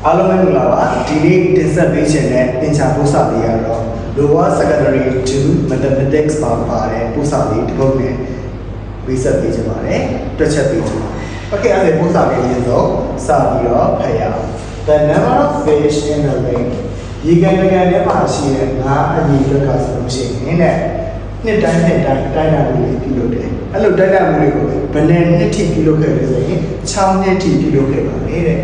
အားလုံးပဲမင်္ဂလာပါဒီနေ့တင်ဆက်ပေးခြင်းနဲ့သင်ချာပို့စာလေးကတော့ Lower Secondary 2 Mathematics ပါတဲ့ပို့စာလေးတစ်ပုဒ်နဲ့ပေးဆက်ပေးခြင်းပါတယ်တွက်ချက်ပေးခြင်းပါ Okay အဲ့ဒီပို့စာလေးရင်းတော့စပြီးတော့ဖတ်ရအောင် The number of fish in the lake ရေကန်ထဲမှာရှိတဲ့ငါးအညီအတွက်ကဆိုလို့ရှိရင်တဲ့နှစ်တိုင်းတိုင်းတာမှုတွေပြုလုပ်တယ်အဲ့လိုတိုင်းတာမှုတွေကိုဘယ်နဲ့နှစ်ထိပြုလုပ်ခဲ့လဲဆိုရင်6နှစ်ထိပြုလုပ်ခဲ့ပါလေတဲ့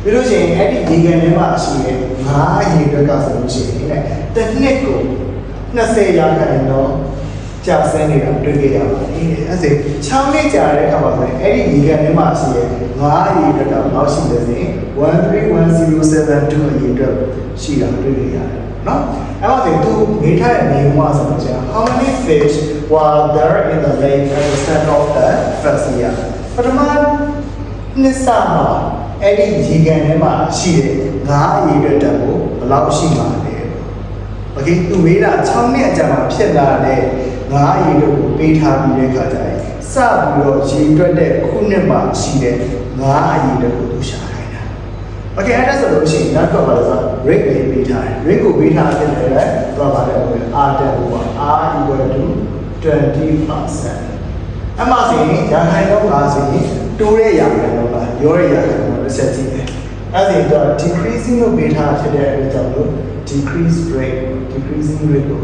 ပြီးလို့ရှိရင်အဲ့ဒီရေကန်ထဲမှာရှိတဲ့ငါးအညီအတွက်ကဆိုလို့ရှိရင်တဲ့တစ်နှစ်ကို20ရာခိုင်နှုန်းကြာစင်းနေတာတွေ့ကြရပါတယ်အဲ့ဒီ6နှစ်ကြာတဲ့အခါမှာဆိုရင်အဲ့ဒီရေကန်ထဲမှာရှိတဲ့ငါးအညီအတွက်ကလောက်ရှိတယ်ဆိုရင်13107 အညီအတွက်ရှိတာတွေ့ကြရတယ်နော်အဲ့တော့သူနေထိုင်နေမှာဆိုတော့ how many fish were there in the lake at the start of the first year ပထမနှစ်စမှာအဲ့ဒီရေကန်ထဲမှာရှိတဲ့ငါးအရေအတွက်တက်ကိုဘယ်လောက်ရှိမှာလဲ Okay သူမေးတာ6နှစ်အကြာမှာဖြစ်လာတဲ့ငါးအရေအတွက်ကိုပေးထားပြီးတဲ့အခါကျရင်စပြီးတော့ရေအတွက်တဲ့ခုနှစ်မှာရှိတဲ့ငါးအရေအတွက်ကိုသူရှာခိုင်းတာ Okay အဲ့ဒါဆိုလို့ရှိရင်နောက်ကပါလို့ဆို rate ကိုပေးထားတယ် rate ကိုပေးထားတဲ့လည်းတော့ပါလေ R တက်ဖို့ပါ R equal to 20%အမှဆိုရင်ရာခိုင်နှုန်းလားဆိုရင်တိုးတဲ့ရာခိုင်နှုန်းလားရောတဲ့ရာခိုင်နှုန်းတစ်ချက်ကြည့်တယ်အဲ့ဒီတော့ decreasing လို့ပေးထားဖြစ်တဲ့အတွက်ကြောင့်လို့ decreasing rate ကို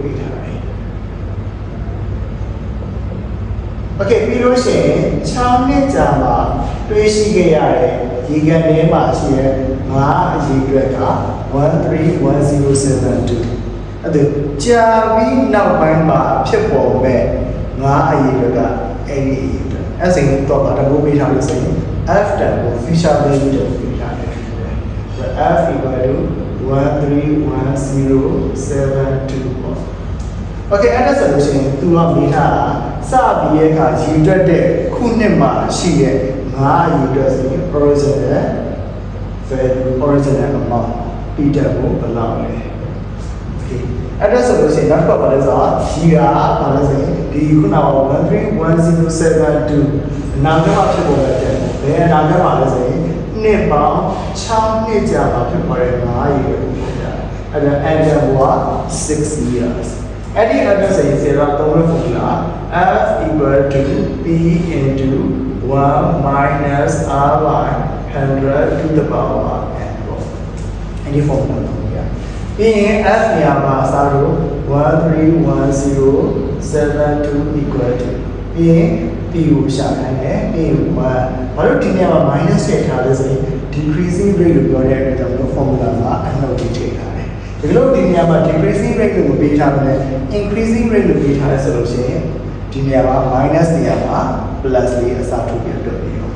ပေးထားတယ် Okay ပြီးလို့ရှိရင်6နှစ်ကြာမှာတွေးရှိခဲ့ရတဲ့ရေကန်ထဲမှာရှိတဲ့ငါးအရေအတွက်က13107 အဲ့ဒါကြာပြီးနောက်ပိုင်းမှာဖြစ်ပေါ်မဲ့ငါးအရေအတွက်ကအဲ့ဒီအရေအတွက်အဲ့ဒါဆိုတော့ဘာလို့ပေးထားလို့ဆိုရင် f တန်ကို feature value ကိုပေးထားတယ် so f equal to 13107 Okay အဲ့ဒါဆိုလို့ရှိရင်သူကမေးထားတာစပြီးရဲ့အခါရေတွက်တဲ့ခုနှစ်မှာရှိတဲ့ငါးအရေအတွက်ဆိုရင် original value original amount ပြီးတဲ့ကိုဘယ်လောက်လဲ Okay အဲ့ဒါဆိုလို့ရှိရင်နောက်တစ်ခါပါလဲဆိုတော့ဒီကပါလဲဆိုရင်ဒီခုနက13107အနာဂတ်မှာဖြစ်ပေါ်တဲ့ဘယ်အနာဂတ်မှာလဲဆိုရင်နှစ်ပေါင်း6နှစ်ကြာမှာဖြစ်ပေါ်တဲ့ငါးအရေအတွက်ကိုပြောတာအဲ့ဒါ answer က6 years at the other side say that the formula f equal to p into 1 minus r by 100 to the power n any formula here being f နေရာမှာအစားလို့13107 equal to being p ကိုရှာခိုင်းတယ် p ကိုဘာလို့ဒီနေရာမှာ minus ထည့်ထားလဲဆိုရင် decreasing rate လို့ပြောတဲ့အတွက်ကြောင့် formula မှာအနှုတ်ထည့်ထားတယ်ဒီလိုဒီနေရာမှာ decreasing rate ကိုပေးထားတယ် increasing rate ကိုပေးထားတယ်ဆိုလို့ရှိရင်ဒီနေရာမှာ minus နေရာမှာ plus လေးအစားထိုးပြီးတော့ပြီးတော့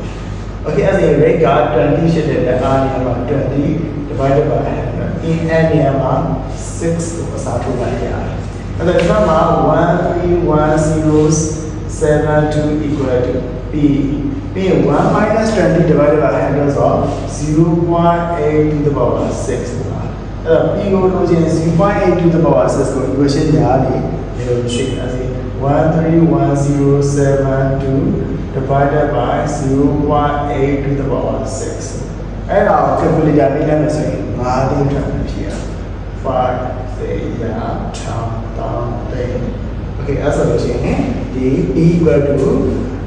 Okay အဲ့ဒီ rate က20ဖြစ်တဲ့အတွက်အားနေရာမှာ20 divided by 100 in n နေရာမှာ6ကိုအစားထိုးလိုက်ရတယ်အဲ့ဒါဒီမှာ13107 equal to p p 1 minus 20 divided by 100 so 0.8 to the power 6အဲ့တော့ p ကိုလို့ချင်း 0.8 to the power 6ကို equation ညာနေလို့ရှိရင်အဲ့13107 divided by 0.8 to the power 6အဲ့တော့ calculator နဲ့လည်းဆိုရင်5သိန်းထွက်ဖြစ်ရ5သိန်းရာ1000 Okay အဲ့ဆိုလို့ရှိရင်ဒီ p equal to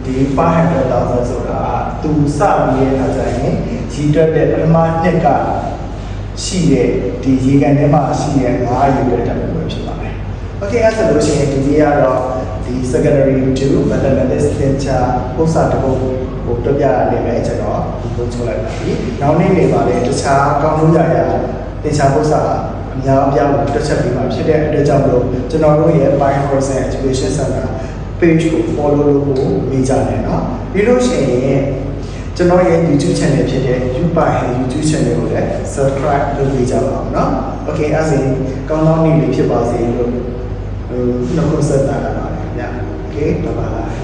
ဒီ 500,000 ဆိုတာသူစပြီးရဲ့အခါကျရင်ကြီးတွက်တဲ့ပထမနှစ်ကရှိတဲ့ဒီရေကန်ထဲမှာရှိတဲ့ငါးရေအတွက်တက်ဖို့ဖြစ်ပါတယ် Okay အဲ့ဆိုလို့ရှိရင်ဒီနေ့ကတော့ဒီ secondary 2 mathematics သင်ချာပို့စာတစ်ပုဒ်ကိုပြပြရနေမယ်ကျွန်တော်ဒီပုံချိုးလိုက်ပါပြီနောက်နေ့နေပါလေတခြားကောင်းလို့ရသင်ချာပို့စာအများအပြားကိုတွက်ချက်ပြီးမှဖြစ်တဲ့အတွက်ကြောင့်လို့ကျွန်တော်တို့ရဲ့ By Horizon Education Center page ကို follow လုပ်ဖို့မိကြတယ်เนาะပြီးလို့ရှိရင်ကျွန်တော်ရဲ့ YouTube channel ဖြစ်တဲ့ YouBy YouTube channel ကိုလည်း subscribe လုပ်ပေးကြပါအောင်เนาะ Okay အဲ့ဒါကောင်းကောင်းနေလေးဖြစ်ပါစေလို့နှုတ်ဆက်တာပါတယ်ဗျာ Okay bye bye